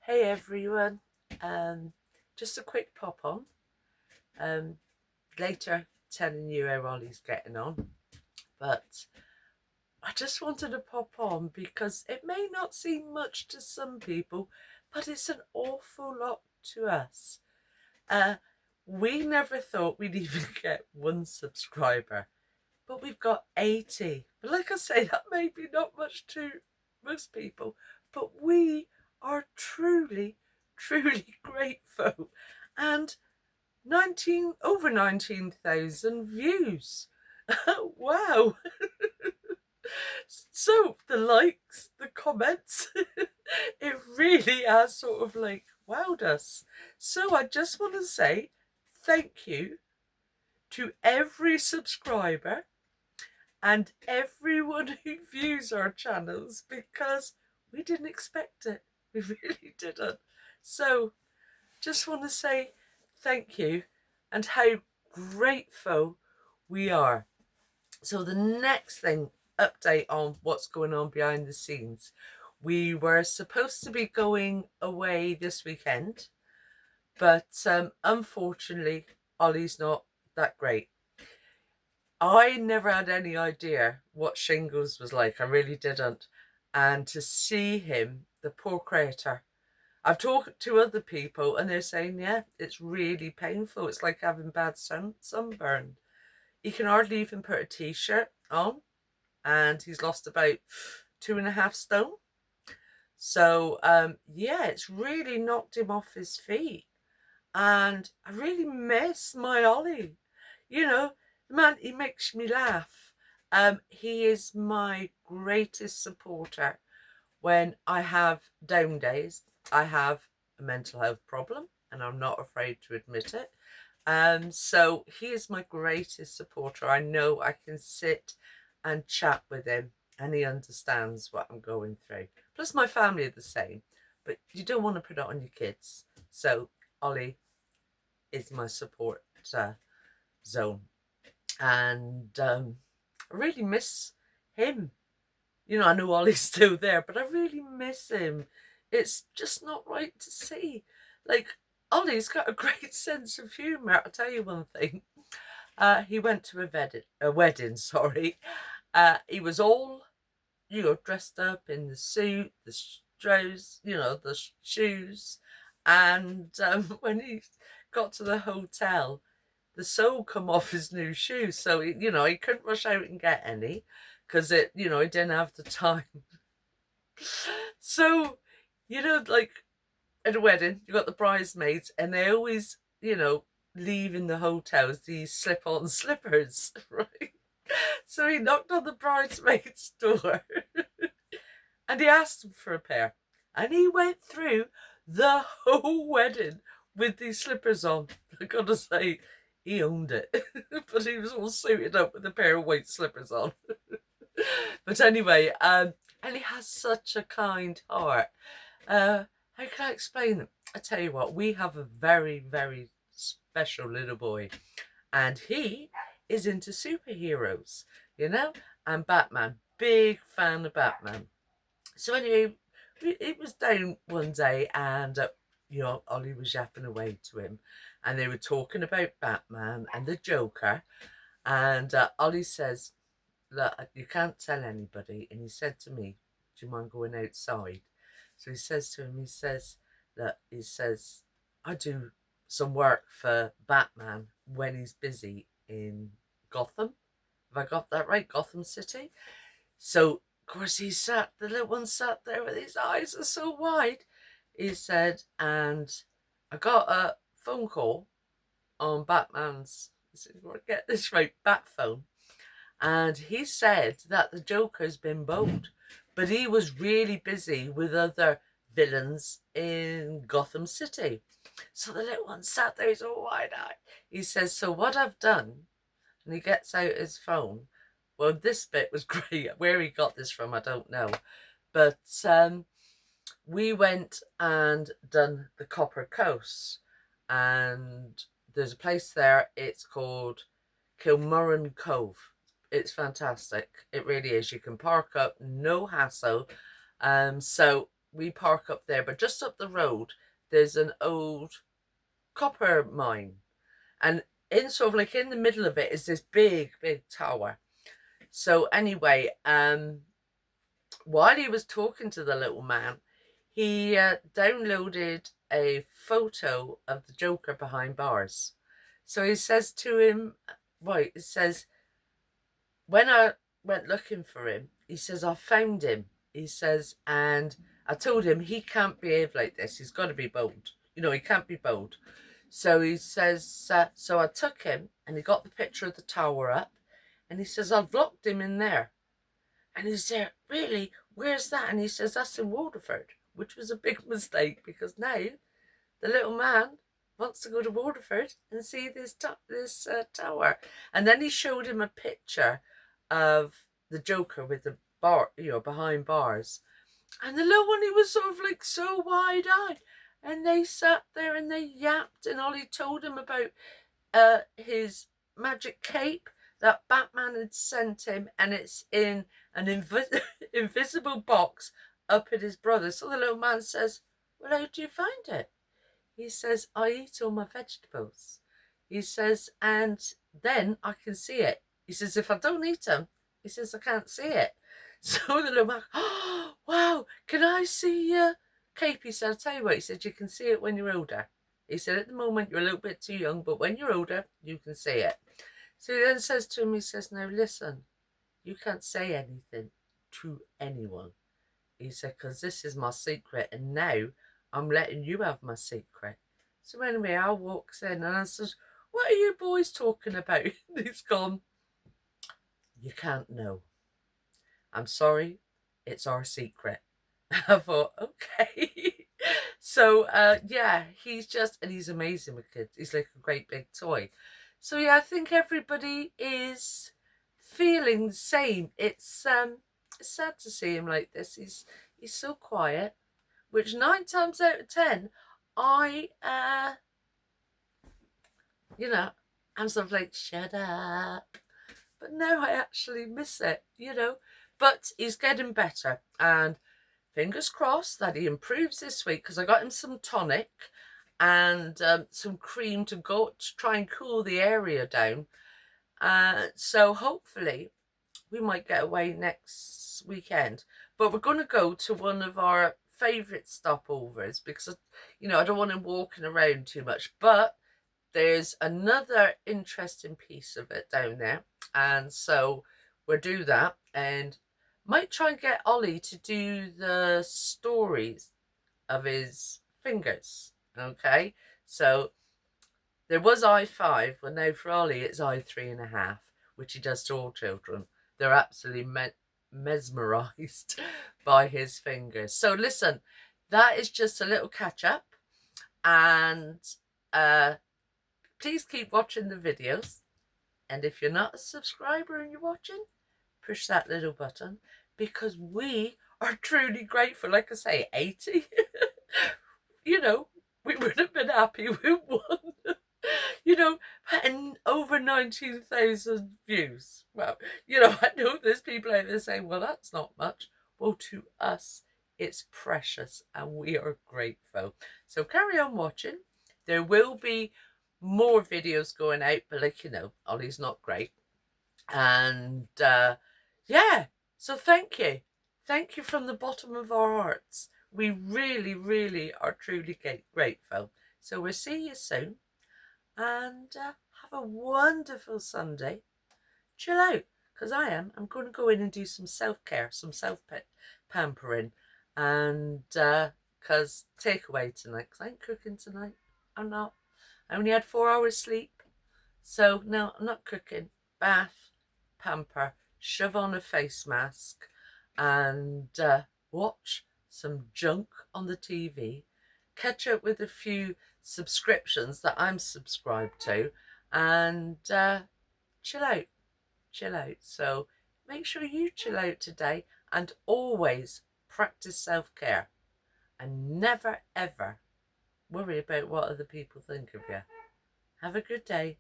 Hey everyone, just a quick pop on. Later telling you how Ollie's getting on, but I just wanted to pop on because it may not seem much to some people, but it's an awful lot to us. Uh, we never thought we'd even get one subscriber, but we've got 80. But like I say, that may be not much to most people, but we are truly, truly grateful. And 19,000 views. Wow. So the likes, the comments, it really has sort of like wowed us. So I just want to say thank you to every subscriber and everyone who views our channels, because we didn't expect it. We really didn't. So just want to say thank you and how grateful we are. So the next thing, update on what's going on behind the scenes. We were supposed to be going away this weekend, but unfortunately Ollie's not that great. I never had any idea what shingles was like. I really didn't. And to see him, the poor creator, I've talked to other people and they're saying, yeah, it's really painful. It's like having bad sunburn. He can hardly even put a t-shirt on, and he's lost about 2.5 stone. So yeah, it's really knocked him off his feet. And I really miss my Ollie. You know, the man, he makes me laugh. He is my greatest supporter when I have down days. I have a mental health problem and I'm not afraid to admit it. So he is my greatest supporter. I know I can sit and chat with him and he understands what I'm going through. Plus my family are the same, but you don't want to put it on your kids. So Ollie is my support zone. And I really miss him. You know, I know Ollie's still there, but I really miss him. It's just not right to see. Like, Ollie's got a great sense of humour. I'll tell you one thing. He went to a wedding, sorry. He was all, dressed up in the suit, the shoes, the shoes. And when he got to the hotel, the sole come off his new shoes. So, he couldn't rush out and get any because he didn't have the time. So, like at a wedding, you got the bridesmaids and they always, leave in the hotels these slip-on slippers, right? So he knocked on the bridesmaid's door and he asked them for a pair. And he went through the whole wedding with these slippers on. I gotta say, he owned it. But he was all suited up with a pair of white slippers on. But anyway, and he has such a kind heart. How can I explain it? I tell you what, we have a very, very special little boy, and he is into superheroes, and Batman. Big fan of Batman. So anyway, it was down one day, and Ollie was yapping away to him, and they were talking about Batman and the Joker, and Ollie says, "Look, you can't tell anybody." And he said to me, "Do you mind going outside?" So he says to him, "I do some work for Batman when he's busy in Gotham. Have I got that right? Gotham City." So, of course, the little one sat there with his eyes are so wide. He said, and I got a phone call on Batman's, he said, get this right, Bat phone. And he said that the Joker's been bold, but he was really busy with other villains in Gotham City. So the little one sat there, he's all wide-eyed. He says, so what I've done, and he gets out his phone. Well, this bit was great. Where he got this from, I don't know. But we went and done the Copper Coast. And there's a place there, it's called Kilmurran Cove. It's fantastic. It really is. You can park up, no hassle. So we park up there, but just up the road, there's an old copper mine. And in sort of like in the middle of it is this big, big tower. So anyway, while he was talking to the little man, he downloaded a photo of the Joker behind bars. So he says to him, right, it says, when I went looking for him, he says, I found him. He says, and I told him he can't behave like this. He's got to be bold. You know, he can't be bold. So he says, so I took him and he got the picture of the tower up and he says, I've locked him in there. And he said, really? Where's that? And he says, that's in Waterford, which was a big mistake because now the little man wants to go to Waterford and see this tower. And then he showed him a picture of the Joker with the bar, you know, behind bars. And the little one, he was sort of like so wide-eyed. And they sat there and they yapped, and Ollie told him about his magic cape that Batman had sent him, and it's in an invisible box up at his brother. So the little man says, well, how do you find it? He says, I eat all my vegetables. He says, and then I can see it. He says, if I don't eat them, he says, I can't see it. So the little man, oh, wow, can I see your cape? He said, I'll tell you what, he said, you can see it when you're older. He said, at the moment, you're a little bit too young, but when you're older, you can see it. So he then says to him, he says, now listen, you can't say anything to anyone. He said, because this is my secret, and now I'm letting you have my secret. So anyway, Al walks in and I says, what are you boys talking about? And he's gone, you can't know. I'm sorry, it's our secret. I thought, okay. So yeah, he's just, and he's amazing with kids. He's like a great big toy. So yeah, I think everybody is feeling the same. It's sad to see him like this. He's so quiet, which 9 times out of 10, I you know, I'm sort of like, shut up. But no, I actually miss it, you know. But he's getting better, and fingers crossed that he improves this week, because I got him some tonic and some cream to try and cool the area down. So hopefully we might get away next weekend. But we're going to go to one of our favourite stopovers because, you know, I don't want him walking around too much. But there's another interesting piece of it down there. And so we'll do that. And might try and get Ollie to do the stories of his fingers. Okay, so there was I5, well now for Ollie it's I3.5, which he does to all children. They're absolutely mesmerised by his fingers. So listen, that is just a little catch up, and please keep watching the videos. And if you're not a subscriber and you're watching, push that little button, because we are truly grateful. Like I say, 80. You know, we would have been happy with one. You know, and over 19,000 views. Well, you know, I know there's people out there saying, well, that's not much. Well, to us, it's precious, and we are grateful. So carry on watching. There will be more videos going out, but like, you know, Ollie's not great. And yeah, so thank you. Thank you from the bottom of our hearts. We really, really are truly grateful. So we'll see you soon. And have a wonderful Sunday. Chill out, because I am. I'm going to go in and do some self-care, some self-pampering. And because takeaway tonight, because I ain't cooking tonight. I'm not. I only had 4 hours sleep. So no, I'm not cooking. Bath, pamper, shove on a face mask, and watch some junk on the TV, catch up with a few subscriptions that I'm subscribed to, and chill out. So make sure you chill out today, and always practice self-care, and never ever worry about what other people think of you. Have a good day.